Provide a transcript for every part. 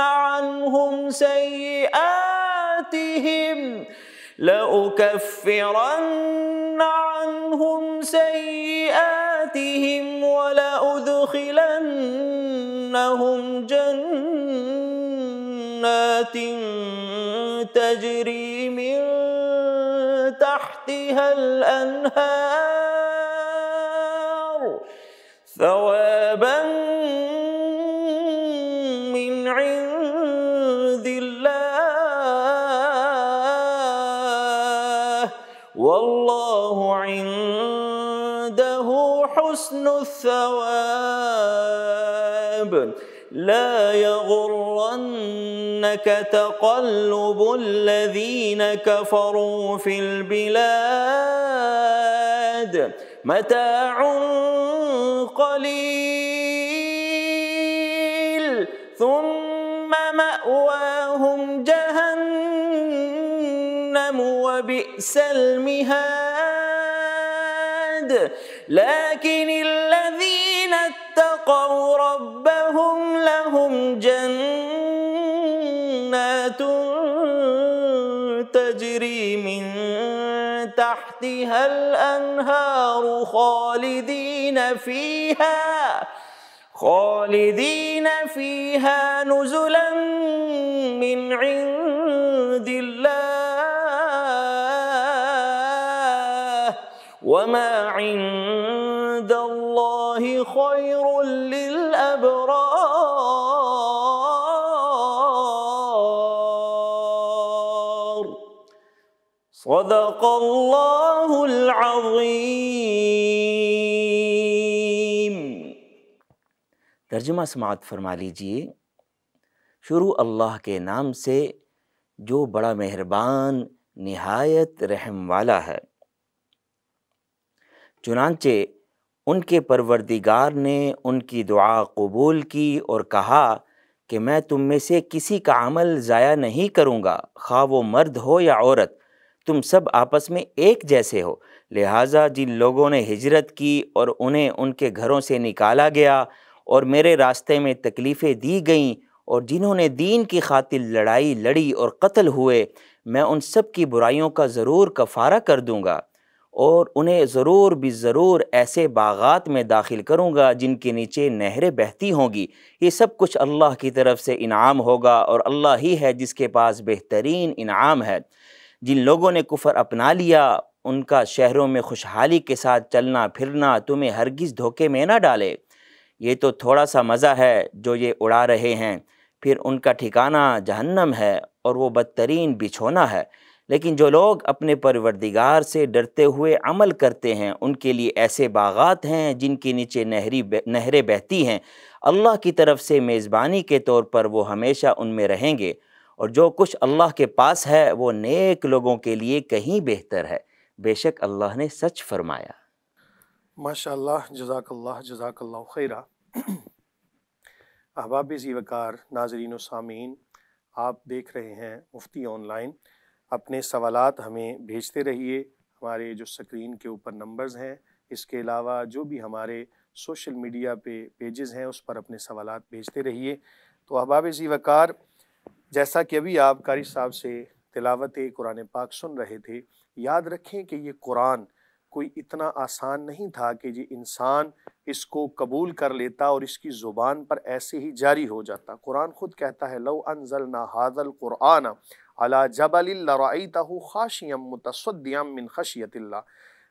عنهم سيئاتهم ولأدخلنهم جنات تجري من تحتها الأنهار ثوابا من عند الله والله عنده حسن الثواب لا يغرنك تقلب الذين كفروا في البلاد متاع قليل ثم مأواهم جهنم وبئس المهاد لكن الذين اتقوا ربهم لهم جنات تجري من تحتها الأنهار خالدين فيها نزلا من عند الله وما عند الله خير للأبرار صدق الله العظيم۔ ترجمہ سماعت فرما لیجئے۔ شروع اللہ کے نام سے جو بڑا مہربان نہایت رحم والا ہے۔ چنانچہ ان کے پروردگار نے ان کی دعا قبول کی اور کہا کہ میں تم میں سے کسی کا عمل ضائع نہیں کروں گا، خواہ وہ مرد ہو یا عورت، تم سب آپس میں ایک جیسے ہو۔ لہٰذا جن لوگوں نے ہجرت کی اور انہیں ان کے گھروں سے نکالا گیا اور میرے راستے میں تکلیفیں دی گئیں اور جنہوں نے دین کی خاطر لڑائی لڑی اور قتل ہوئے، میں ان سب کی برائیوں کا ضرور کفارہ کر دوں گا اور انہیں ضرور ضرور ایسے باغات میں داخل کروں گا جن کے نیچے نہریں بہتی ہوں گی۔ یہ سب کچھ اللہ کی طرف سے انعام ہوگا اور اللہ ہی ہے جس کے پاس بہترین انعام ہے۔ جن لوگوں نے کفر اپنا لیا ان کا شہروں میں خوشحالی کے ساتھ چلنا پھرنا تمہیں ہرگز دھوکے میں نہ ڈالے۔ یہ تو تھوڑا سا مزہ ہے جو یہ اڑا رہے ہیں، پھر ان کا ٹھکانہ جہنم ہے اور وہ بدترین بچھونا ہے۔ لیکن جو لوگ اپنے پروردگار سے ڈرتے ہوئے عمل کرتے ہیں ان کے لیے ایسے باغات ہیں جن کے نیچے نہریں بہتی ہیں، اللہ کی طرف سے میزبانی کے طور پر وہ ہمیشہ ان میں رہیں گے، اور جو کچھ اللہ کے پاس ہے وہ نیک لوگوں کے لیے کہیں بہتر ہے، بے شک اللہ نے سچ فرمایا۔ ماشاء اللہ، جزاک اللہ خیرہ۔ احباب ذی وقار، ناظرین و سامعین، آپ دیکھ رہے ہیں مفتی آن لائن۔ اپنے سوالات ہمیں بھیجتے رہیے، ہمارے جو سکرین کے اوپر نمبرز ہیں، اس کے علاوہ جو بھی ہمارے سوشل میڈیا پہ پیجز ہیں اس پر اپنے سوالات بھیجتے رہیے۔ تو احباب ذی وقار، جیسا کہ ابھی آپ قاری صاحب سے تلاوت قرآن پاک سن رہے تھے، یاد رکھیں کہ یہ قرآن کوئی اتنا آسان نہیں تھا کہ یہ انسان اس کو قبول کر لیتا اور اس کی زبان پر ایسے ہی جاری ہو جاتا۔ قرآن خود کہتا ہے لو انزلنا ھذا القرآن علی جبل لرأیتہ خاشعا متصدعا من خشیۃ اللہ،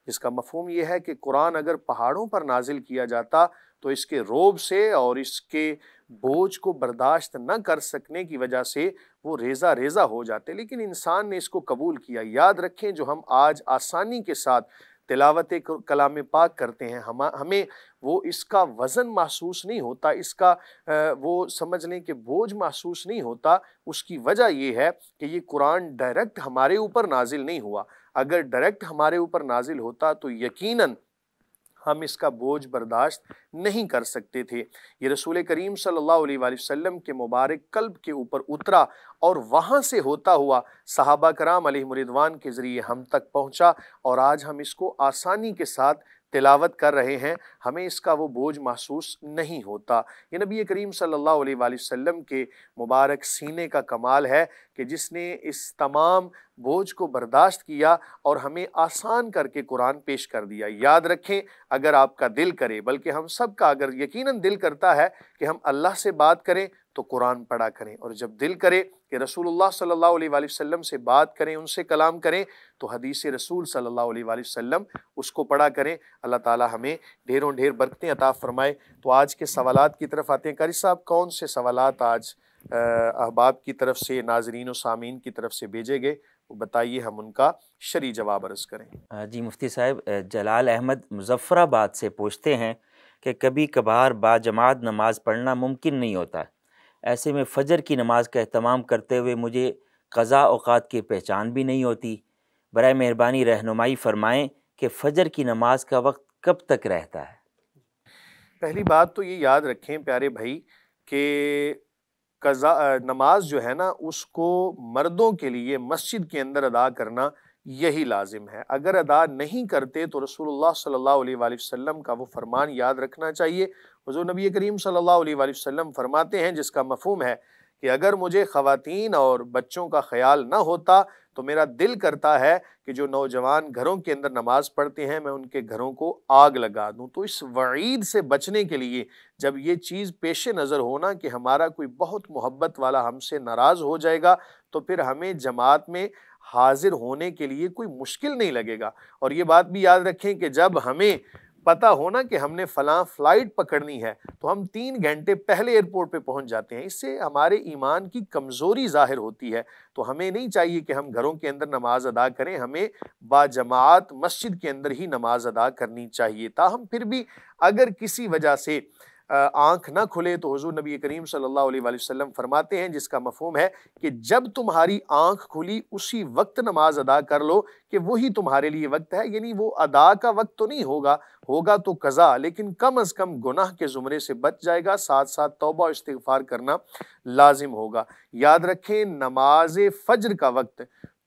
جس کا مفہوم یہ ہے کہ قرآن اگر پہاڑوں پر نازل کیا جاتا تو اس کے رعب سے اور اس کے بوجھ کو برداشت نہ کر سکنے کی وجہ سے وہ ریزہ ریزہ ہو جاتے، لیکن انسان نے اس کو قبول کیا۔ یاد رکھیں جو ہم آج آسانی کے ساتھ تلاوت کلام پاک کرتے ہیں، ہمیں وہ اس کا وزن محسوس نہیں ہوتا، اس کا وہ سمجھ لیں کہ بوجھ محسوس نہیں ہوتا۔ اس کی وجہ یہ ہے کہ یہ قرآن ڈائریکٹ ہمارے اوپر نازل نہیں ہوا۔ اگر ڈائریکٹ ہمارے اوپر نازل ہوتا تو یقیناً ہم اس کا بوجھ برداشت نہیں کر سکتے تھے۔ یہ رسول کریم صلی اللہ علیہ وآلہ وسلم کے مبارک قلب کے اوپر اترا اور وہاں سے ہوتا ہوا صحابہ کرام علیہم رضوان کے ذریعے ہم تک پہنچا، اور آج ہم اس کو آسانی کے ساتھ تلاوت کر رہے ہیں، ہمیں اس کا وہ بوجھ محسوس نہیں ہوتا۔ یہ نبی کریم صلی اللہ علیہ وآلہ وسلم کے مبارک سینے کا کمال ہے کہ جس نے اس تمام بوجھ کو برداشت کیا اور ہمیں آسان کر کے قرآن پیش کر دیا۔ یاد رکھیں اگر آپ کا دل کرے، بلکہ ہم سب کا اگر یقیناً دل کرتا ہے کہ ہم اللہ سے بات کریں تو قرآن پڑھا کریں، اور جب دل کرے کہ رسول اللہ صلی اللہ علیہ وآلہ وسلم سے بات کریں، ان سے کلام کریں، تو حدیث رسول صلی اللہ علیہ وآلہ وسلم اس کو پڑھا کریں۔ اللہ تعالی ہمیں ڈھیروں ڈھیر برکتیں عطا فرمائے۔ تو آج کے سوالات کی طرف آتے ہیں۔ قاری صاحب، کون سے سوالات آج احباب کی طرف سے، ناظرین و سامعین کی طرف سے بھیجے گئے، وہ بتائیے، ہم ان کا شرعی جواب عرض کریں۔ جی مفتی صاحب، جلال احمد مظفر آباد سے پوچھتے ہیں کہ کبھی کبھار باجماعت نماز پڑھنا ممکن نہیں ہوتا، ایسے میں فجر کی نماز کا اہتمام کرتے ہوئے مجھے قضاء اوقات کی پہچان بھی نہیں ہوتی، برائے مہربانی رہنمائی فرمائیں کہ فجر کی نماز کا وقت کب تک رہتا ہے؟ پہلی بات تو یہ یاد رکھیں پیارے بھائی کہ قضاء نماز جو ہے نا، اس کو مردوں کے لیے مسجد کے اندر ادا کرنا یہی لازم ہے۔ اگر ادا نہیں کرتے تو رسول اللہ صلی اللہ علیہ وآلہ وسلم کا وہ فرمان یاد رکھنا چاہیے۔ حضور نبی کریم صلی اللہ علیہ وآلہ وسلم فرماتے ہیں، جس کا مفہوم ہے کہ اگر مجھے خواتین اور بچوں کا خیال نہ ہوتا تو میرا دل کرتا ہے کہ جو نوجوان گھروں کے اندر نماز پڑھتے ہیں میں ان کے گھروں کو آگ لگا دوں۔ تو اس وعید سے بچنے کے لیے جب یہ چیز پیش نظر ہونا کہ ہمارا کوئی بہت محبت والا ہم سے ناراض ہو جائے گا، تو پھر ہمیں جماعت میں حاضر ہونے کے لیے کوئی مشکل نہیں لگے گا۔ اور یہ بات بھی یاد رکھیں کہ جب ہمیں پتہ ہونا کہ ہم نے فلاں فلائٹ پکڑنی ہے تو ہم 3 گھنٹے پہلے ایئرپورٹ پہ پہنچ جاتے ہیں۔ اس سے ہمارے ایمان کی کمزوری ظاہر ہوتی ہے۔ تو ہمیں نہیں چاہیے کہ ہم گھروں کے اندر نماز ادا کریں، ہمیں باجماعت مسجد کے اندر ہی نماز ادا کرنی چاہیے۔ تاہم پھر بھی اگر کسی وجہ سے آنکھ نہ کھلے تو حضور نبی کریم صلی اللہ علیہ وآلہ وسلم فرماتے ہیں، جس کا مفہوم ہے کہ جب تمہاری آنکھ کھلی اسی وقت نماز ادا کر لو کہ وہی تمہارے لیے وقت ہے۔ یعنی وہ ادا کا وقت تو نہیں ہوگا تو قضا، لیکن کم از کم گناہ کے زمرے سے بچ جائے گا، ساتھ ساتھ توبہ و استغفار کرنا لازم ہوگا۔ یاد رکھیں نماز فجر کا وقت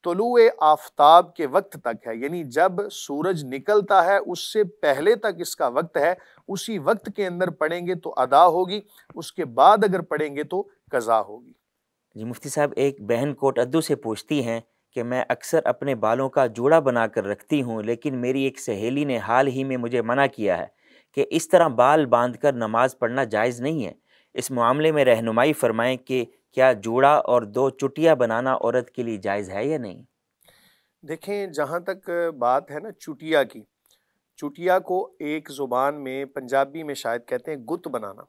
طلوع آفتاب کے وقت تک ہے، یعنی جب سورج نکلتا ہے اس سے پہلے تک اس کا وقت ہے۔ اسی وقت کے اندر پڑھیں گے تو ادا ہوگی، اس کے بعد اگر پڑھیں گے تو قضا ہوگی۔ جی مفتی صاحب، ایک بہن کوٹ ادو سے پوچھتی ہیں کہ میں اکثر اپنے بالوں کا جوڑا بنا کر رکھتی ہوں، لیکن میری ایک سہیلی نے حال ہی میں مجھے منع کیا ہے کہ اس طرح بال باندھ کر نماز پڑھنا جائز نہیں ہے۔ اس معاملے میں رہنمائی فرمائیں کہ کیا جوڑا اور 2 چٹیاں بنانا عورت کے لیے جائز ہے یا نہیں؟ دیکھیں، جہاں تک بات ہے نا چٹیا کی، چٹیا کو ایک زبان میں پنجابی میں شاید کہتے ہیں گت بنانا،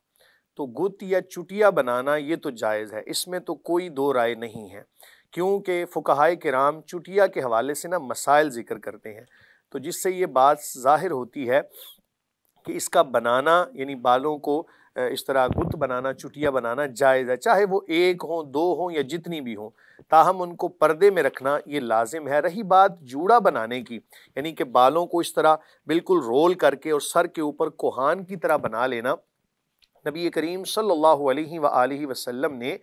تو گت یا چٹیا بنانا یہ تو جائز ہے، اس میں تو کوئی دو رائے نہیں ہے، کیونکہ فقہائے کرام چٹیا کے حوالے سے نا مسائل ذکر کرتے ہیں، تو جس سے یہ بات ظاہر ہوتی ہے کہ اس کا بنانا یعنی بالوں کو اس طرح گت بنانا، چٹیا بنانا جائز ہے، چاہے وہ ایک ہوں، دو ہوں یا جتنی بھی ہوں، تاہم ان کو پردے میں رکھنا یہ لازم ہے۔ رہی بات جوڑا بنانے کی، یعنی کہ بالوں کو اس طرح بالکل رول کر کے اور سر کے اوپر کوہان کی طرح بنا لینا، نبی کریم صلی اللہ علیہ وآلہ وسلم نے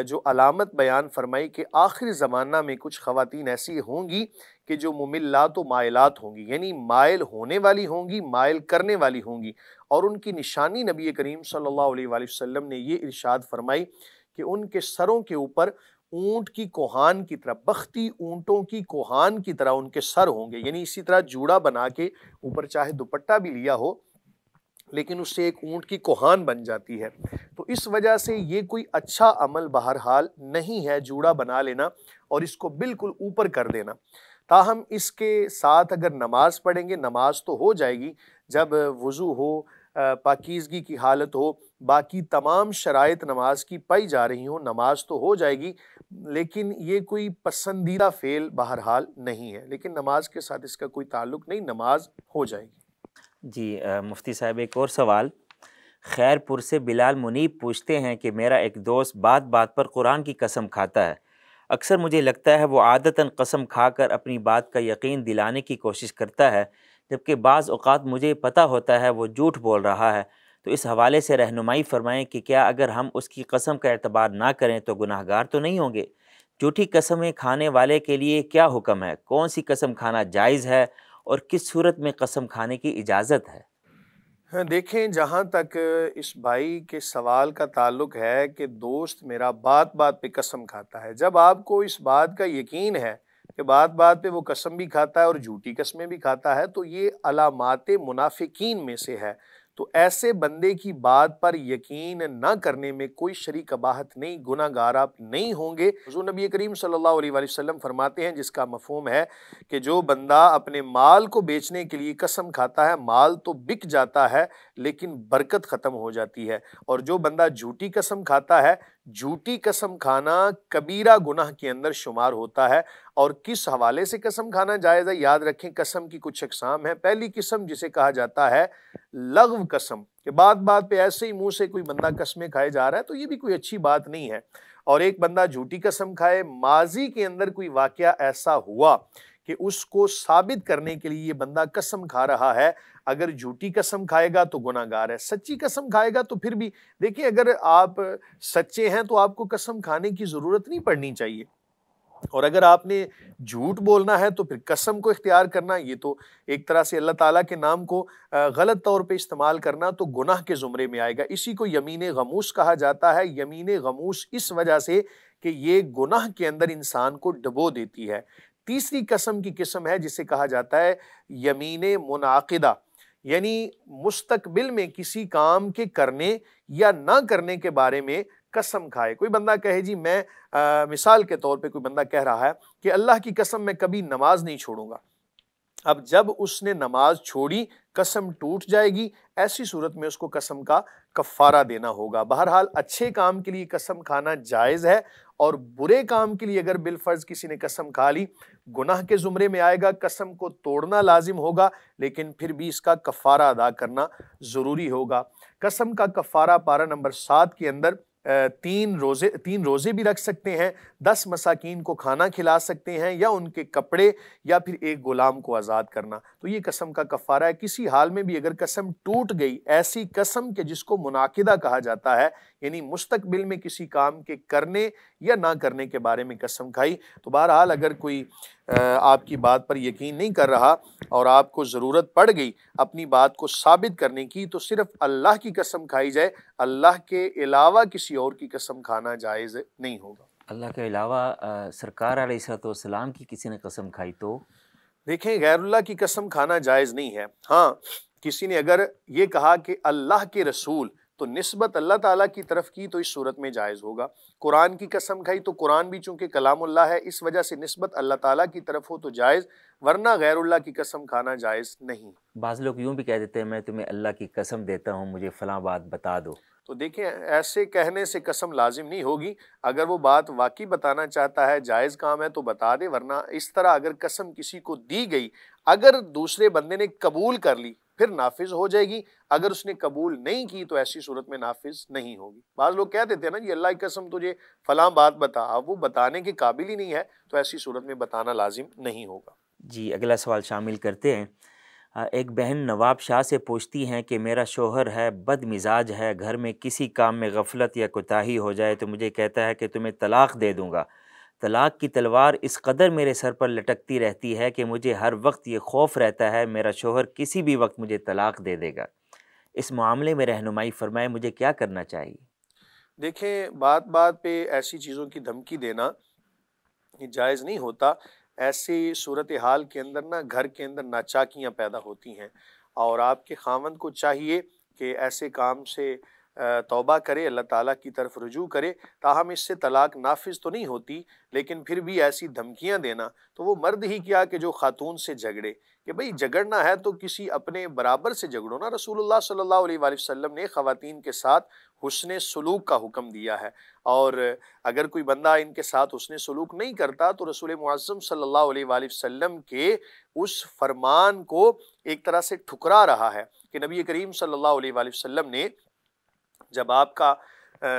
جو علامت بیان فرمائی کہ آخر زمانہ میں کچھ خواتین ایسی ہوں گی کہ جو مملات و مائلات ہوں گی، یعنی مائل ہونے والی ہوں گی، مائل کرنے والی ہوں گی، اور ان کی نشانی نبی کریم صلی اللہ علیہ وآلہ وسلم نے یہ ارشاد فرمائی کہ ان کے سروں کے اوپر اونٹ کی کوہان کی طرح، بختی اونٹوں کی کوہان کی طرح ان کے سر ہوں گے، یعنی اسی طرح جوڑا بنا کے اوپر چاہے دوپٹہ بھی لیا ہو لیکن اس سے ایک اونٹ کی کوہان بن جاتی ہے۔ تو اس وجہ سے یہ کوئی اچھا عمل بہرحال نہیں ہے جوڑا بنا لینا اور اس کو بالکل اوپر کر دینا۔ تاہم اس کے ساتھ اگر نماز پڑھیں گے، نماز تو ہو جائے گی، جب وضو ہو، پاکیزگی کی حالت ہو، باقی تمام شرائط نماز کی پائی جا رہی ہوں، نماز تو ہو جائے گی، لیکن یہ کوئی پسندیدہ فعل بہرحال نہیں ہے، لیکن نماز کے ساتھ اس کا کوئی تعلق نہیں، نماز ہو جائے گی۔ جی مفتی صاحب ایک اور سوال، خیر پور سے بلال منیب پوچھتے ہیں کہ میرا ایک دوست بات بات پر قرآن کی قسم کھاتا ہے، اکثر مجھے لگتا ہے وہ عادتاً قسم کھا کر اپنی بات کا یقین دلانے کی کوشش کرتا ہے، جبکہ بعض اوقات مجھے پتہ ہوتا ہے وہ جھوٹ بول رہا ہے، تو اس حوالے سے رہنمائی فرمائیں کہ کیا اگر ہم اس کی قسم کا اعتبار نہ کریں تو گناہ گار تو نہیں ہوں گے؟ جھوٹی قسمیں کھانے والے کے لیے کیا حکم ہے؟ کون سی قسم کھانا جائز ہے اور کس صورت میں قسم کھانے کی اجازت ہے؟ دیکھیں، جہاں تک اس بھائی کے سوال کا تعلق ہے کہ دوست میرا بات بات پہ قسم کھاتا ہے، جب آپ کو اس بات کا یقین ہے کہ بات بات پہ وہ قسم بھی کھاتا ہے اور جھوٹی قسمیں بھی کھاتا ہے، تو یہ علامات منافقین میں سے ہے۔ تو ایسے بندے کی بات پر یقین نہ کرنے میں کوئی شرعی قباحت نہیں، گناہ گار آپ نہیں ہوں گے۔ حضور نبی کریم صلی اللہ علیہ وآلہ وسلم فرماتے ہیں، جس کا مفہوم ہے کہ جو بندہ اپنے مال کو بیچنے کے لیے قسم کھاتا ہے، مال تو بک جاتا ہے لیکن برکت ختم ہو جاتی ہے، اور جو بندہ جھوٹی قسم کھاتا ہے، جھوٹی قسم کھانا کبیرہ گناہ کے اندر شمار ہوتا ہے۔ اور کس حوالے سے قسم کھانا جائز ہے؟ یاد رکھیں، قسم کی کچھ اقسام ہیں۔ پہلی قسم جسے کہا جاتا ہے لغو قسم، کہ بات بات پہ ایسے ہی منہ سے کوئی بندہ قسمیں کھائے جا رہا ہے، تو یہ بھی کوئی اچھی بات نہیں ہے۔ اور ایک بندہ جھوٹی قسم کھائے، ماضی کے اندر کوئی واقعہ ایسا ہوا کہ اس کو ثابت کرنے کے لیے یہ بندہ قسم کھا رہا ہے، اگر جھوٹی قسم کھائے گا تو گناہ گار ہے، سچی قسم کھائے گا تو پھر بھی دیکھیں، اگر آپ سچے ہیں تو آپ کو قسم کھانے کی ضرورت نہیں پڑنی چاہیے، اور اگر آپ نے جھوٹ بولنا ہے تو پھر قسم کو اختیار کرنا، یہ تو ایک طرح سے اللہ تعالیٰ کے نام کو غلط طور پہ استعمال کرنا تو گناہ کے زمرے میں آئے گا۔ اسی کو یمین غموس کہا جاتا ہے۔ یمین غموس اس وجہ سے کہ یہ گناہ کے اندر انسان کو ڈبو دیتی ہے۔ تیسری قسم کی قسم ہے جسے کہا جاتا ہے یمین منعقدہ، یعنی مستقبل میں کسی کام کے کرنے یا نہ کرنے کے بارے میں قسم کھائے۔ کوئی بندہ کہے جی میں مثال کے طور پہ کوئی بندہ کہہ رہا ہے کہ اللہ کی قسم میں کبھی نماز نہیں چھوڑوں گا، اب جب اس نے نماز چھوڑی قسم ٹوٹ جائے گی، ایسی صورت میں اس کو قسم کا کفارہ دینا ہوگا۔ بہرحال اچھے کام کے لیے قسم کھانا جائز ہے، اور برے کام کے لیے اگر بالفرض کسی نے قسم کھا لی گناہ کے زمرے میں آئے گا، قسم کو توڑنا لازم ہوگا، لیکن پھر بھی اس کا کفارہ ادا کرنا ضروری ہوگا۔ قسم کا کفارہ پارہ نمبر 7 کے اندر 3 روزے بھی رکھ سکتے ہیں، 10 مساکین کو کھانا کھلا سکتے ہیں، یا ان کے کپڑے، یا پھر ایک غلام کو آزاد کرنا، تو یہ قسم کا کفارہ ہے۔ کسی حال میں بھی اگر قسم ٹوٹ گئی، ایسی قسم کہ جس کو منعقدہ کہا جاتا ہے، یعنی مستقبل میں کسی کام کے کرنے یا نہ کرنے کے بارے میں قسم کھائی، تو بہرحال اگر کوئی آپ کی بات پر یقین نہیں کر رہا اور آپ کو ضرورت پڑ گئی اپنی بات کو ثابت کرنے کی، تو صرف اللہ کی قسم کھائی جائے، اللہ کے علاوہ کسی اور کی قسم کھانا جائز نہیں ہوگا۔ اللہ کے علاوہ سرکار علیہ الصلوۃ والسلام کی کسی نے قسم کھائی تو؟ دیکھیں، غیر اللہ کی قسم کھانا جائز نہیں ہے۔ ہاں، کسی نے اگر یہ کہا کہ اللہ کے رسول، تو نسبت اللہ تعالیٰ کی طرف کی تو اس صورت میں جائز ہوگا۔ قرآن کی قسم کھائی تو قرآن بھی چونکہ کلام اللہ ہے، اس وجہ سے نسبت اللہ تعالیٰ کی طرف ہو تو جائز، ورنہ غیر اللہ کی قسم کھانا جائز نہیں۔ بعض لوگ یوں بھی کہہ دیتے ہیں میں تمہیں اللہ کی قسم دیتا ہوں، مجھے فلاں بات بتا دو۔ تو دیکھیں، ایسے کہنے سے قسم لازم نہیں ہوگی، اگر وہ بات واقعی بتانا چاہتا ہے، جائز کام ہے تو بتا دے، ورنہ اس طرح اگر قسم کسی کو دی گئی، اگر دوسرے بندے نے قبول کر لی پھر نافذ ہو جائے گی، اگر اس نے قبول نہیں کی تو ایسی صورت میں نافذ نہیں ہوگی۔ بعض لوگ کہہ دیتے ہیں نا جی اللہ کی قسم تجھے فلاں بات بتا، اب وہ بتانے کے قابل ہی نہیں ہے تو ایسی صورت میں بتانا لازم نہیں ہوگا۔ جی اگلا سوال شامل کرتے ہیں۔ ایک بہن نواب شاہ سے پوچھتی ہیں کہ میرا شوہر ہے بد مزاج ہے، گھر میں کسی کام میں غفلت یا کوتاہی ہو جائے تو مجھے کہتا ہے کہ تمہیں طلاق دے دوں گا۔ طلاق کی تلوار اس قدر میرے سر پر لٹکتی رہتی ہے کہ مجھے ہر وقت یہ خوف رہتا ہے میرا شوہر کسی بھی وقت مجھے طلاق دے دے گا۔ اس معاملے میں رہنمائی فرمائے، مجھے کیا کرنا چاہیے؟ دیکھیں بات بات پہ ایسی چیزوں کی دھمکی دینا یہ جائز نہیں ہوتا۔ ایسی صورتحال کے اندر نا گھر کے اندر ناچاکیاں پیدا ہوتی ہیں، اور آپ کے خاوند کو چاہیے کہ ایسے کام سے توبہ کرے، اللہ تعالیٰ کی طرف رجوع کرے۔ تاہم اس سے طلاق نافذ تو نہیں ہوتی، لیکن پھر بھی ایسی دھمکیاں دینا، تو وہ مرد ہی کیا کہ جو خاتون سے جھگڑے، کہ بھئی جھگڑنا ہے تو کسی اپنے برابر سے جھگڑو نا۔ رسول اللہ صلی اللہ علیہ وآلہ وسلم نے خواتین کے ساتھ حسن سلوک کا حکم دیا ہے، اور اگر کوئی بندہ ان کے ساتھ حسن سلوک نہیں کرتا تو رسول معظم صلی اللہ علیہ وآلہ وسلم کے اس فرمان کو ایک طرح سے ٹھکرا رہا ہے کہ نبی کریم صلی اللہ علیہ وآلہ وسلم نے جب آپ کا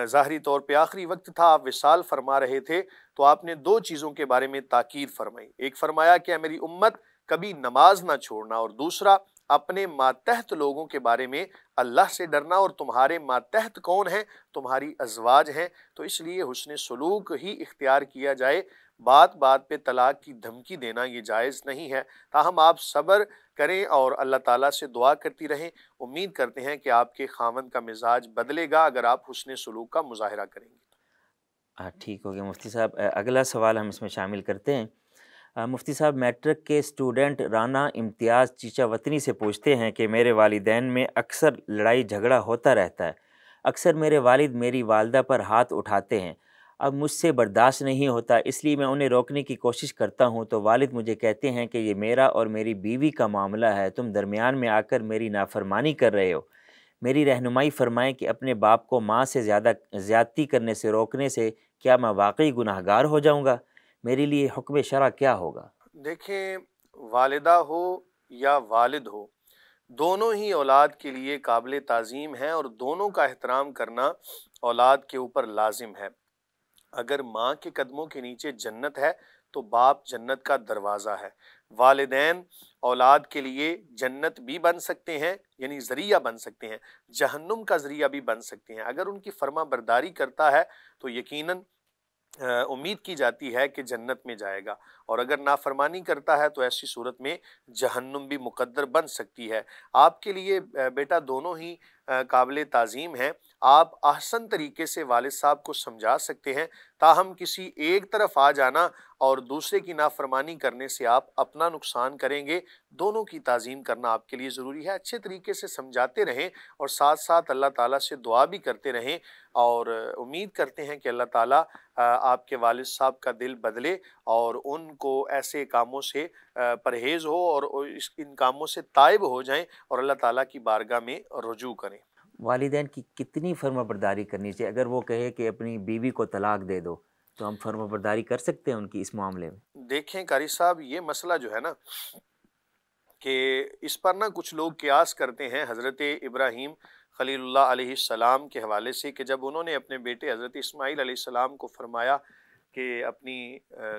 ظاہری طور پہ آخری وقت تھا، آپ وصال فرما رہے تھے، تو آپ نے دو چیزوں کے بارے میں تاکید فرمائی۔ ایک فرمایا کہ اے میری امت کبھی نماز نہ چھوڑنا، اور دوسرا اپنے ماتحت لوگوں کے بارے میں اللہ سے ڈرنا، اور تمہارے ماتحت کون ہیں؟ تمہاری ازواج ہیں، تو اس لیے حسن سلوک ہی اختیار کیا جائے۔ بات بات پہ طلاق کی دھمکی دینا یہ جائز نہیں ہے۔ تاہم آپ صبر کریں اور اللہ تعالیٰ سے دعا کرتی رہیں، امید کرتے ہیں کہ آپ کے خاوند کا مزاج بدلے گا اگر آپ حسن سلوک کا مظاہرہ کریں گے۔ ٹھیک ہو گیا مفتی صاحب۔ اگلا سوال ہم اس میں شامل کرتے ہیں۔ مفتی صاحب میٹرک کے اسٹوڈنٹ رانا امتیاز چیچا وطنی سے پوچھتے ہیں کہ میرے والدین میں اکثر لڑائی جھگڑا ہوتا رہتا ہے، اکثر میرے والد میری والدہ پر ہاتھ اٹھاتے ہیں، اب مجھ سے برداشت نہیں ہوتا، اس لیے میں انہیں روکنے کی کوشش کرتا ہوں تو والد مجھے کہتے ہیں کہ یہ میرا اور میری بیوی کا معاملہ ہے، تم درمیان میں آ کر میری نافرمانی کر رہے ہو۔ میری رہنمائی فرمائیں کہ اپنے باپ کو ماں سے زیادتی کرنے سے روکنے سے کیا میں واقعی گناہ گار ہو جاؤں گا؟ میرے لیے حکم شرع کیا ہوگا؟ دیکھیں والدہ ہو یا والد ہو، دونوں ہی اولاد کے لیے قابل تعظیم ہیں، اور دونوں کا احترام کرنا اولاد کے اوپر لازم ہے۔ اگر ماں کے قدموں کے نیچے جنت ہے تو باپ جنت کا دروازہ ہے۔ والدین اولاد کے لیے جنت بھی بن سکتے ہیں، یعنی ذریعہ بن سکتے ہیں، جہنم کا ذریعہ بھی بن سکتے ہیں۔ اگر ان کی فرما برداری کرتا ہے تو یقیناً امید کی جاتی ہے کہ جنت میں جائے گا، اور اگر نافرمانی کرتا ہے تو ایسی صورت میں جہنم بھی مقدر بن سکتی ہے۔ آپ کے لیے بیٹا دونوں ہی قابل تعظیم ہیں۔ آپ احسن طریقے سے والد صاحب کو سمجھا سکتے ہیں، تاہم کسی ایک طرف آ جانا اور دوسرے کی نافرمانی کرنے سے آپ اپنا نقصان کریں گے۔ دونوں کی تعظیم کرنا آپ کے لیے ضروری ہے۔ اچھے طریقے سے سمجھاتے رہیں اور ساتھ ساتھ اللہ تعالیٰ سے دعا بھی کرتے رہیں، اور امید کرتے ہیں کہ اللہ تعالیٰ آپ کے والد صاحب کا دل بدلے اور ان کو ایسے کاموں سے پرہیز ہو اور ان کاموں سے تائب ہو جائیں اور اللہ تعالیٰ کی بارگاہ میں رجوع کریں۔ والدین کی کتنی فرما برداری کرنی چاہیے؟ اگر وہ کہے کہ اپنی بیوی کو طلاق دے دو تو ہم فرما برداری کر سکتے ہیں ان کی اس معاملے میں؟ دیکھیں قاری صاحب، یہ مسئلہ جو ہے نا کہ اس پر نا کچھ لوگ قیاس کرتے ہیں حضرت ابراہیم خلیل اللہ علیہ السلام کے حوالے سے، کہ جب انہوں نے اپنے بیٹے حضرت اسماعیل علیہ السلام کو فرمایا کہ اپنی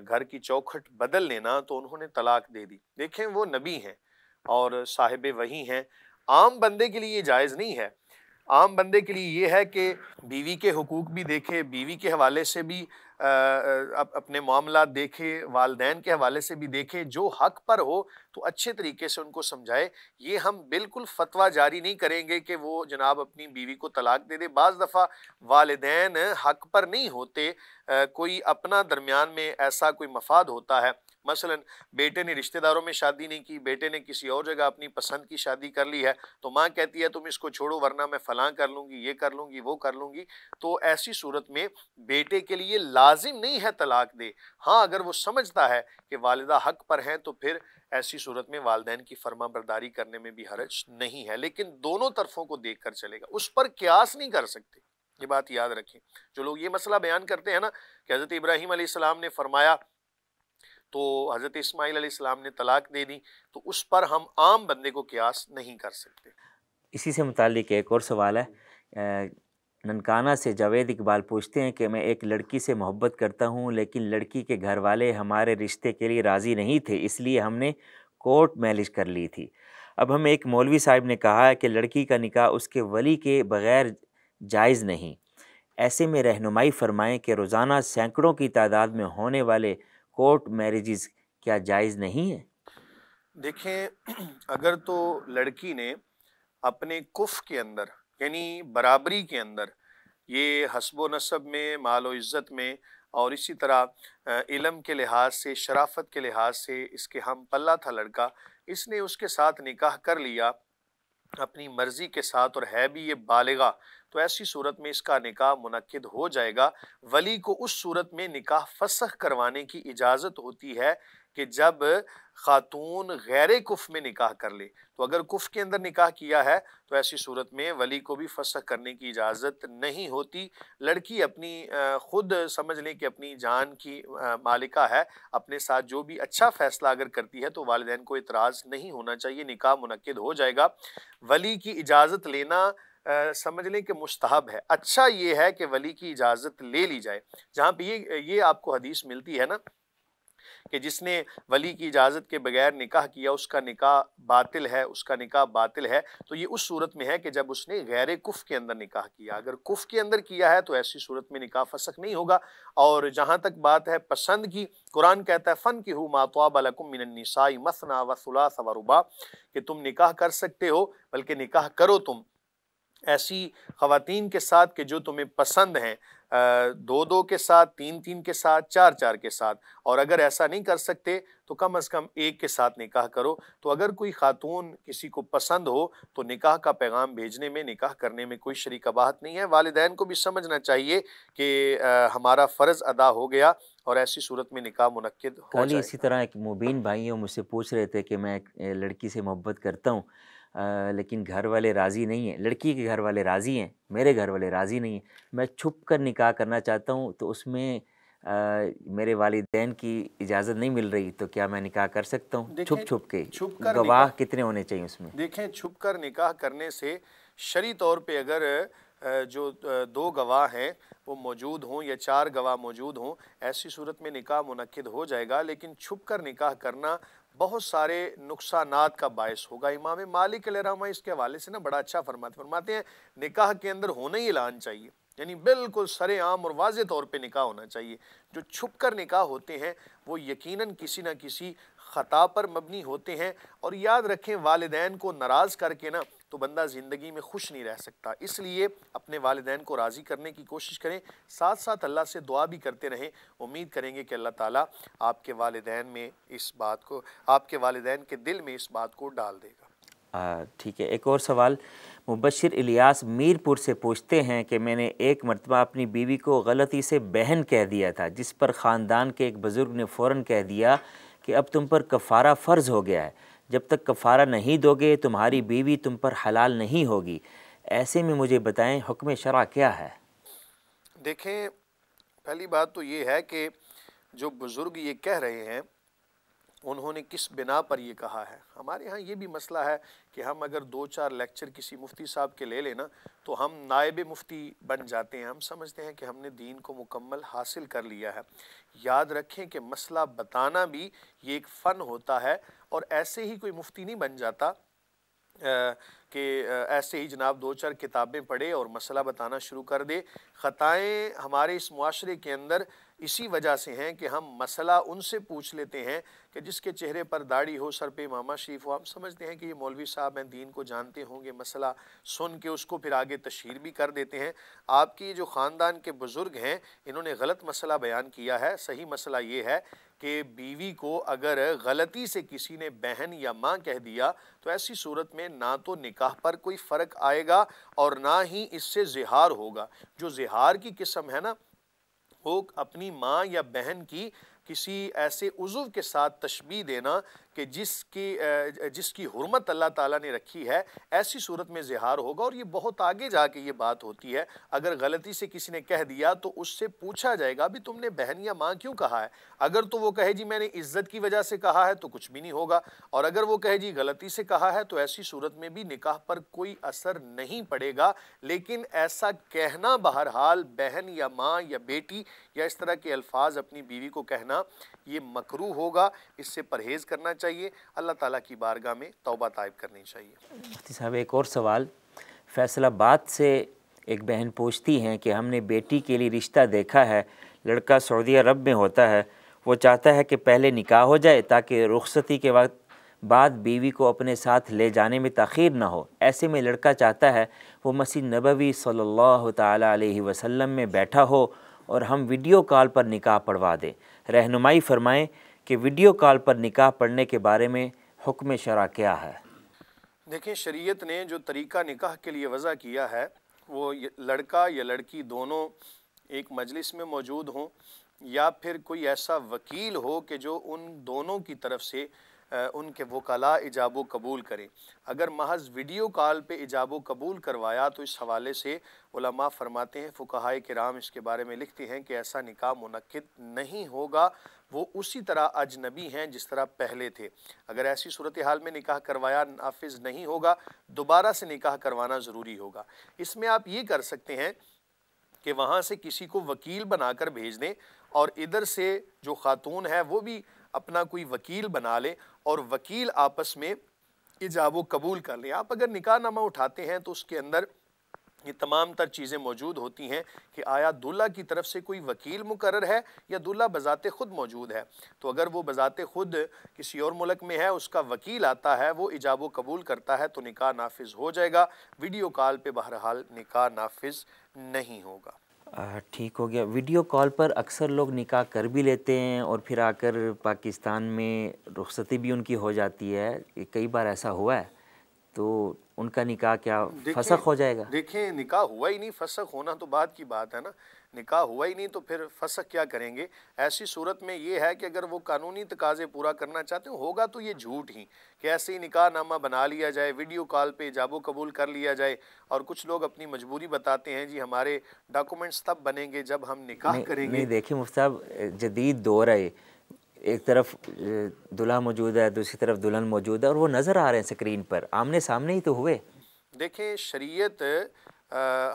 گھر کی چوکھٹ بدل لینا تو انہوں نے طلاق دے دی۔ دیکھیں وہ نبی ہیں اور صاحب وحی ہیں، عام بندے کے لیے یہ جائز نہیں ہے۔ عام بندے کے لیے یہ ہے کہ بیوی کے حقوق بھی دیکھے، بیوی کے حوالے سے بھی اپنے معاملات دیکھے، والدین کے حوالے سے بھی دیکھے، جو حق پر ہو تو اچھے طریقے سے ان کو سمجھائے۔ یہ ہم بالکل فتویٰ جاری نہیں کریں گے کہ وہ جناب اپنی بیوی کو طلاق دے دے۔ بعض دفعہ والدین حق پر نہیں ہوتے، کوئی اپنا درمیان میں ایسا کوئی مفاد ہوتا ہے، مثلا بیٹے نے رشتہ داروں میں شادی نہیں کی، بیٹے نے کسی اور جگہ اپنی پسند کی شادی کر لی ہے، تو ماں کہتی ہے تم اس کو چھوڑو ورنہ میں فلاں کر لوں گی، یہ کر لوں گی، وہ کر لوں گی۔ تو ایسی صورت میں بیٹے کے لیے لازم نہیں ہے طلاق دے۔ ہاں اگر وہ سمجھتا ہے کہ والدہ حق پر ہیں تو پھر ایسی صورت میں والدین کی فرما برداری کرنے میں بھی حرج نہیں ہے، لیکن دونوں طرفوں کو دیکھ کر چلے گا، اس پر قیاس نہیں کر سکتے۔ یہ بات یاد رکھیں۔ جو لوگ یہ مسئلہ بیان کرتے ہیں نا کہ حضرت ابراہیم علیہ السلام نے فرمایا تو حضرت اسماعیل علیہ السلام نے طلاق دے دی، تو اس پر ہم عام بندے کو قیاس نہیں کر سکتے۔ اسی سے متعلق ایک اور سوال ہے، ننکانہ سے جاوید اقبال پوچھتے ہیں کہ میں ایک لڑکی سے محبت کرتا ہوں، لیکن لڑکی کے گھر والے ہمارے رشتے کے لیے راضی نہیں تھے، اس لیے ہم نے کورٹ میرج کر لی تھی۔ اب ہمیں ایک مولوی صاحب نے کہا ہے کہ لڑکی کا نکاح اس کے ولی کے بغیر جائز نہیں، ایسے میں رہنمائی فرمائیں کہ روزانہ سینکڑوں کی تعداد میں ہونے والے کورٹ میرجز کیا جائز نہیں ہیں؟ دیکھیں، اگر تو لڑکی نے اپنے کف کے اندر یعنی برابری کے اندر، یہ حسب و نسب میں، مال و عزت میں، اور اسی طرح علم کے لحاظ سے، شرافت کے لحاظ سے اس کے ہم پلہ تھا لڑکا، اس نے اس کے ساتھ نکاح کر لیا اپنی مرضی کے ساتھ اور ہے بھی یہ بالغہ، تو ایسی صورت میں اس کا نکاح منعقد ہو جائے گا۔ ولی کو اس صورت میں نکاح فسخ کروانے کی اجازت ہوتی ہے کہ جب خاتون غیر کف میں نکاح کر لے، تو اگر کف کے اندر نکاح کیا ہے تو ایسی صورت میں ولی کو بھی فسخ کرنے کی اجازت نہیں ہوتی۔ لڑکی اپنی خود سمجھ لیں کہ اپنی جان کی مالکہ ہے، اپنے ساتھ جو بھی اچھا فیصلہ اگر کرتی ہے تو والدین کو اعتراض نہیں ہونا چاہیے، نکاح منعقد ہو جائے گا۔ ولی کی اجازت لینا سمجھ لیں کہ مستحب ہے، اچھا یہ ہے کہ ولی کی اجازت لے لی جائے۔ جہاں پہ یہ آپ کو حدیث ملتی ہے نا کہ جس نے ولی کی اجازت کے بغیر نکاح کیا اس کا نکاح باطل ہے، اس کا نکاح باطل ہے، تو یہ اس صورت میں ہے کہ جب اس نے غیر کف کے اندر نکاح کیا۔ اگر کف کے اندر کیا ہے تو ایسی صورت میں نکاح فسخ نہیں ہوگا۔ اور جہاں تک بات ہے پسند کی، قرآن کہتا ہے فَانْكِحُوا مَا طَابَ لَكُم مِّنَ النِّسَاءِ مَثْنَىٰ وَثُلَاثَ وَرُبَاعَ، کہ تم نکاح کر سکتے ہو، بلکہ نکاح کرو تم ایسی خواتین کے ساتھ کہ جو تمہیں پسند ہیں، دو دو کے ساتھ، تین تین کے ساتھ، چار چار کے ساتھ، اور اگر ایسا نہیں کر سکتے تو کم از کم ایک کے ساتھ نکاح کرو۔ تو اگر کوئی خاتون کسی کو پسند ہو تو نکاح کا پیغام بھیجنے میں، نکاح کرنے میں کوئی شرح قباحت نہیں ہے۔ والدین کو بھی سمجھنا چاہیے کہ ہمارا فرض ادا ہو گیا اور ایسی صورت میں نکاح منعقد ہو کل جائے اسی گا۔ طرح ایک مبین بھائی مجھ سے پوچھ رہے تھے کہ میں ایک لڑکی سے محبت کرتا ہوں، لیکن گھر والے راضی نہیں ہیں، لڑکی کے گھر والے راضی ہیں، میرے گھر والے راضی نہیں ہیں، میں چھپ کر نکاح کرنا چاہتا ہوں، تو اس میں میرے والدین کی اجازت نہیں مل رہی، تو کیا میں نکاح کر سکتا ہوں دیکھیں، چھپ کے؟ چھپ کر گواہ نکاح، کتنے ہونے چاہیے اس میں؟ دیکھیں چھپ کر نکاح کرنے سے شرعی طور پہ اگر جو دو گواہ ہیں وہ موجود ہوں یا چار گواہ موجود ہوں، ایسی صورت میں نکاح منعقد ہو جائے گا۔ لیکن چھپ کر نکاح کرنا بہت سارے نقصانات کا باعث ہوگا۔ امام مالک علیہ رحمہ اس کے حوالے سے بڑا اچھا فرماتے ہیں نکاح کے اندر ہونا ہی اعلان چاہیے، یعنی بالکل سر عام اور واضح طور پہ نکاح ہونا چاہیے۔ جو چھپ کر نکاح ہوتے ہیں وہ یقیناً کسی نہ کسی خطا پر مبنی ہوتے ہیں، اور یاد رکھیں والدین کو ناراض کر کے تو بندہ زندگی میں خوش نہیں رہ سکتا۔ اس لیے اپنے والدین کو راضی کرنے کی کوشش کریں، ساتھ ساتھ اللہ سے دعا بھی کرتے رہیں، امید کریں گے کہ اللہ تعالیٰ آپ کے والدین میں اس بات کو، آپ کے والدین کے دل میں اس بات کو ڈال دے گا۔ ٹھیک ہے، ایک اور سوال مبشر الیاس میر پور سے پوچھتے ہیں کہ میں نے ایک مرتبہ اپنی بیوی کو غلطی سے بہن کہہ دیا تھا، جس پر خاندان کے ایک بزرگ نے فوراً کہہ دیا کہ اب تم پر کفارہ فرض ہو گیا ہے، جب تک کفارہ نہیں دو گے تمہاری بیوی تم پر حلال نہیں ہوگی، ایسے میں مجھے بتائیں حکم شرع کیا ہے؟ دیکھیں، پہلی بات تو یہ ہے کہ جو بزرگ یہ کہہ رہے ہیں انہوں نے کس بنا پر یہ کہا ہے۔ ہمارے ہاں یہ بھی مسئلہ ہے کہ ہم اگر دو چار لیکچر کسی مفتی صاحب کے لے لینا تو ہم نائب مفتی بن جاتے ہیں، ہم سمجھتے ہیں کہ ہم نے دین کو مکمل حاصل کر لیا ہے۔ یاد رکھیں کہ مسئلہ بتانا بھی یہ ایک فن ہوتا ہے، اور ایسے ہی کوئی مفتی نہیں بن جاتا کہ ایسے ہی جناب دو چار کتابیں پڑھے اور مسئلہ بتانا شروع کر دے۔ خطائیں ہمارے اس معاشرے کے اندر اسی وجہ سے ہیں کہ ہم مسئلہ ان سے پوچھ لیتے ہیں کہ جس کے چہرے پر داڑھی ہو، سر پہ امامہ شریف ہو، ہم سمجھتے ہیں کہ یہ مولوی صاحب ہیں، دین کو جانتے ہوں گے، مسئلہ سن کے اس کو پھر آگے تشہیر بھی کر دیتے ہیں۔ آپ کی جو خاندان کے بزرگ ہیں انہوں نے غلط مسئلہ بیان کیا ہے۔ صحیح مسئلہ یہ ہے کہ بیوی کو اگر غلطی سے کسی نے بہن یا ماں کہہ دیا تو ایسی صورت میں نہ تو نکاح پر کوئی فرق آئے گا اور نہ ہی اس سے زہار ہوگا۔ جو زہار کی قسم ہے نا، وہ اپنی ماں یا بہن کی کسی ایسے عضو کے ساتھ تشبیہ دینا کہ جس کی حرمت اللہ تعالیٰ نے رکھی ہے، ایسی صورت میں زہار ہوگا، اور یہ بہت آگے جا کے یہ بات ہوتی ہے۔ اگر غلطی سے کسی نے کہہ دیا تو اس سے پوچھا جائے گا بھی تم نے بہن یا ماں کیوں کہا ہے؟ اگر تو وہ کہے جی میں نے عزت کی وجہ سے کہا ہے تو کچھ بھی نہیں ہوگا، اور اگر وہ کہے جی غلطی سے کہا ہے تو ایسی صورت میں بھی نکاح پر کوئی اثر نہیں پڑے گا۔ لیکن ایسا کہنا بہرحال بہن یا ماں یا بیٹی یا اس طرح کے الفاظ اپنی بیوی کو کہنا یہ مکروہ ہوگا، اس سے پرہیز کرنا چاہیے، اللہ تعالیٰ کی بارگاہ میں توبہ طائب کرنی چاہیے۔ مفتی صاحب ایک اور سوال، فیصل آباد سے ایک بہن پوچھتی ہیں کہ ہم نے بیٹی کے لیے رشتہ دیکھا ہے، لڑکا سعودی عرب میں ہوتا ہے، وہ چاہتا ہے کہ پہلے نکاح ہو جائے تاکہ رخصتی کے وقت بعد بیوی کو اپنے ساتھ لے جانے میں تاخیر نہ ہو۔ ایسے میں لڑکا چاہتا ہے وہ مسجد نبوی صلی اللہ تعالیٰ علیہ وسلم میں بیٹھا ہو اور ہم ویڈیو کال پر نکاح پڑھوا دیں۔ رہنمائی فرمائیں کہ ویڈیو کال پر نکاح پڑھنے کے بارے میں حکم شرع کیا ہے؟ دیکھیں، شریعت نے جو طریقہ نکاح کے لیے وضع کیا ہے وہ لڑکا یا لڑکی دونوں ایک مجلس میں موجود ہوں، یا پھر کوئی ایسا وکیل ہو کہ جو ان دونوں کی طرف سے ان کے وکلاء ایجاب و قبول کریں۔ اگر محض ویڈیو کال پہ ایجاب و قبول کروایا تو اس حوالے سے علماء فرماتے ہیں، فقہائے کرام اس کے بارے میں لکھتے ہیں کہ ایسا نکاح منعقد نہیں ہوگا، وہ اسی طرح اجنبی ہیں جس طرح پہلے تھے۔ اگر ایسی صورتحال میں نکاح کروایا نافذ نہیں ہوگا، دوبارہ سے نکاح کروانا ضروری ہوگا۔ اس میں آپ یہ کر سکتے ہیں کہ وہاں سے کسی کو وکیل بنا کر بھیج دیں، اور ادھر سے جو خاتون ہے وہ بھی اپنا کوئی وکیل بنا لے، اور وکیل آپس میں ایجاب و قبول کر لیں۔ آپ اگر نکاح نامہ اٹھاتے ہیں تو اس کے اندر یہ تمام تر چیزیں موجود ہوتی ہیں کہ آیا دولہا کی طرف سے کوئی وکیل مقرر ہے یا دولہا بذات خود موجود ہے۔ تو اگر وہ بذات خود کسی اور ملک میں ہے، اس کا وکیل آتا ہے، وہ ایجاب و قبول کرتا ہے تو نکاح نافذ ہو جائے گا۔ ویڈیو کال پہ بہرحال نکاح نافذ نہیں ہوگا۔ ٹھیک ہو گیا۔ ویڈیو کال پر اکثر لوگ نکاح کر بھی لیتے ہیں اور پھر آ کر پاکستان میں رخصتی بھی ان کی ہو جاتی ہے، کئی بار ایسا ہوا ہے، تو ان کا نکاح کیا فسخ ہو جائے گا؟ دیکھیں، نکاح ہوا ہی نہیں، فسخ ہونا تو بعد کی بات ہے نا۔ نکاح ہوا ہی نہیں تو پھر فسخ کیا کریں گے؟ ایسی صورت میں یہ ہے کہ اگر وہ قانونی تقاضے پورا کرنا چاہتے ہیں، ہوگا تو یہ جھوٹ ہی کہ ایسے ہی نکاح نامہ بنا لیا جائے، ویڈیو کال پہ ایجاب و قبول کر لیا جائے، اور کچھ لوگ اپنی مجبوری بتاتے ہیں جی ہمارے ڈاکومنٹس تب بنیں گے جب ہم نکاح کریں گے۔ نہیں دیکھیں مفتی صاحب، جدید دور ہے، ایک طرف دلہا موجود ہے، دوسری طرف دلہن موجود ہے، اور وہ نظر آ رہے ہیں اسکرین پر، آمنے سامنے ہی تو ہوئے۔ دیکھیں، شریعت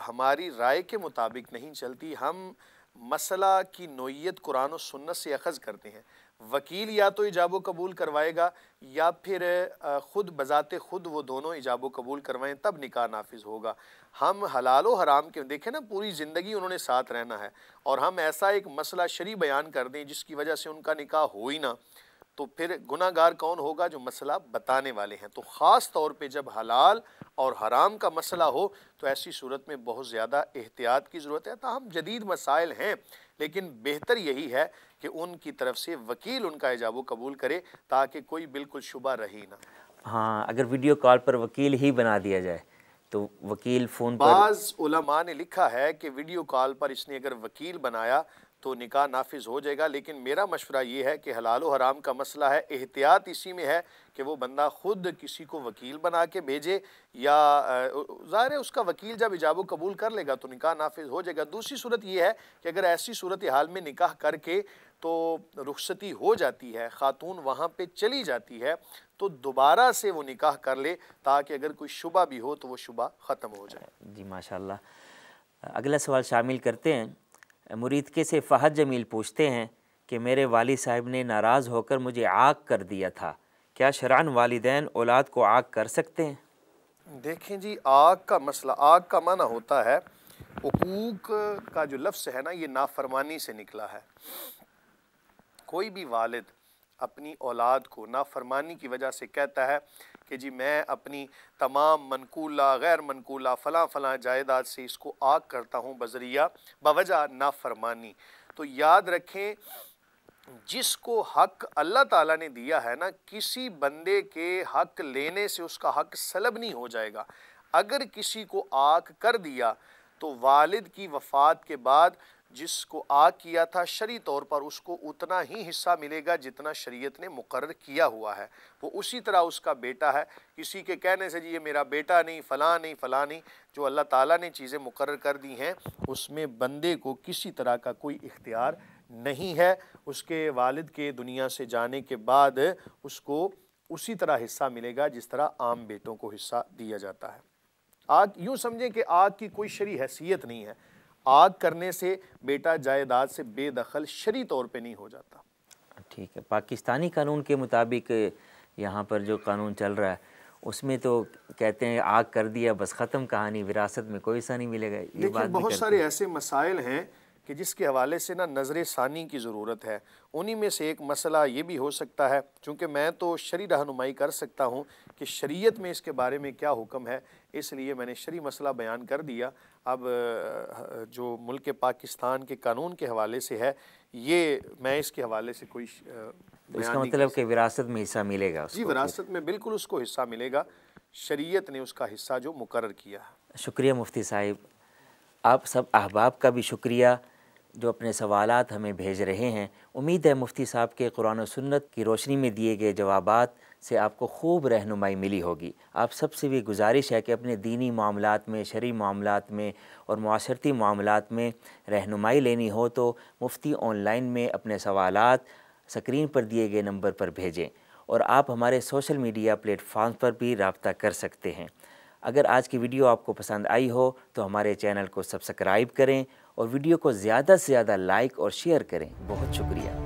ہماری رائے کے مطابق نہیں چلتی، ہم مسئلہ کی نوعیت قرآن و سنت سے اخذ کرتے ہیں۔ وکیل یا تو ایجاب و قبول کروائے گا، یا پھر خود بذات خود وہ دونوں ایجاب و قبول کروائیں، تب نکاح نافذ ہوگا۔ ہم حلال و حرام کے دیکھیں نا، پوری زندگی انہوں نے ساتھ رہنا ہے، اور ہم ایسا ایک مسئلہ شرعی بیان کر دیں جس کی وجہ سے ان کا نکاح ہو ہی نہ، تو پھر گناہ گار کون ہوگا؟ جو مسئلہ بتانے والے ہیں۔ تو خاص طور پہ جب حلال اور حرام کا مسئلہ ہو تو ایسی صورت میں بہت زیادہ احتیاط کی ضرورت ہے۔ تاہم جدید مسائل ہیں، لیکن بہتر یہی ہے کہ ان کی طرف سے وکیل ان کا ایجاب و قبول کرے تاکہ کوئی بالکل شبہ رہی نہ۔ ہاں، اگر ویڈیو کال پر وکیل ہی بنا دیا جائے تو وکیل فون پر، بعض علماء نے لکھا ہے کہ ویڈیو کال پر اس نے اگر وکیل بنایا تو نکاح نافذ ہو جائے گا، لیکن میرا مشورہ یہ ہے کہ حلال و حرام کا مسئلہ ہے، احتیاط اسی میں ہے کہ وہ بندہ خود کسی کو وکیل بنا کے بھیجے، یا ظاہر ہے اس کا وکیل جب ایجاب و قبول کر لے گا تو نکاح نافذ ہو جائے گا۔ دوسری صورت یہ ہے کہ اگر ایسی صورتحال میں نکاح کر کے تو رخصتی ہو جاتی ہے، خاتون وہاں پہ چلی جاتی ہے، تو دوبارہ سے وہ نکاح کر لے تاکہ اگر کوئی شبہ بھی ہو تو وہ شبہ ختم ہو جائے۔ جی ماشاءاللہ۔ اگلا سوال شامل کرتے ہیں۔ مریدکے سے فہد جمیل پوچھتے ہیں کہ میرے والد صاحب نے ناراض ہو کر مجھے عاق کر دیا تھا، کیا شرعاً والدین اولاد کو عاق کر سکتے ہیں؟ دیکھیں جی، عاق کا مسئلہ، عاق کا معنی ہوتا ہے، حقوق کا جو لفظ ہے نا، یہ نافرمانی سے نکلا ہے۔ کوئی بھی والد اپنی اولاد کو نافرمانی کی وجہ سے کہتا ہے کہ جی میں اپنی تمام منقولہ غیر منقولہ فلاں فلاں جائیداد سے اس کو عاق کرتا ہوں بوجہ نافرمانی، تو یاد رکھیں جس کو حق اللہ تعالیٰ نے دیا ہے نا، کسی بندے کے حق لینے سے اس کا حق سلب نہیں ہو جائے گا۔ اگر کسی کو عاق کر دیا تو والد کی وفات کے بعد جس کو آگ کیا تھا شرعی طور پر اس کو اتنا ہی حصہ ملے گا جتنا شریعت نے مقرر کیا ہوا ہے، وہ اسی طرح اس کا بیٹا ہے۔ کسی کے کہنے سے جی یہ میرا بیٹا نہیں، فلاں نہیں، فلاں نہیں، جو اللہ تعالیٰ نے چیزیں مقرر کر دی ہیں اس میں بندے کو کسی طرح کا کوئی اختیار نہیں ہے۔ اس کے والد کے دنیا سے جانے کے بعد اس کو اسی طرح حصہ ملے گا جس طرح عام بیٹوں کو حصہ دیا جاتا ہے۔ آگ یوں سمجھیں کہ آگ کی کوئی شرعی حیثیت نہیں ہے، آگ کرنے سے بیٹا جائیداد سے بے دخل شرعی طور پہ نہیں ہو جاتا۔ ٹھیک ہے، پاکستانی قانون کے مطابق یہاں پر جو قانون چل رہا ہے اس میں تو کہتے ہیں آگ کر دیا بس ختم کہانی، وراثت میں کوئی حصہ نہیں ملے گا، یہ بات دیکھیں بھی بہت کرتے سارے ایسے مسائل ہیں کہ جس کے حوالے سے نا نظر ثانی کی ضرورت ہے۔ انہی میں سے ایک مسئلہ یہ بھی ہو سکتا ہے، چونکہ میں تو شرعی رہنمائی کر سکتا ہوں کہ شریعت میں اس کے بارے میں کیا حکم ہے، اس لیے میں نے شرعی مسئلہ بیان کر دیا۔ اب جو ملک پاکستان کے قانون کے حوالے سے ہے، یہ میں اس کے حوالے سے کوئی تو اس کا مطلب کہ وراثت میں حصہ ملے گا اس جی کو؟ وراثت میں بالکل اس کو حصہ ملے گا، شریعت نے اس کا حصہ جو مقرر کیا ہے۔ شکریہ مفتی صاحب، آپ سب احباب کا بھی شکریہ جو اپنے سوالات ہمیں بھیج رہے ہیں۔ امید ہے مفتی صاحب کے قرآن و سنت کی روشنی میں دیے گئے جوابات سے آپ کو خوب رہنمائی ملی ہوگی۔ آپ سب سے بھی گزارش ہے کہ اپنے دینی معاملات میں، شرعی معاملات میں اور معاشرتی معاملات میں رہنمائی لینی ہو تو مفتی آن لائن میں اپنے سوالات سکرین پر دیے گئے نمبر پر بھیجیں، اور آپ ہمارے سوشل میڈیا پلیٹ فارم پر بھی رابطہ کر سکتے ہیں۔ اگر آج کی ویڈیو آپ کو پسند آئی ہو تو ہمارے چینل کو سبسکرائب کریں اور ویڈیو کو زیادہ سے زیادہ لائک اور شیئر کریں۔ بہت شکریہ۔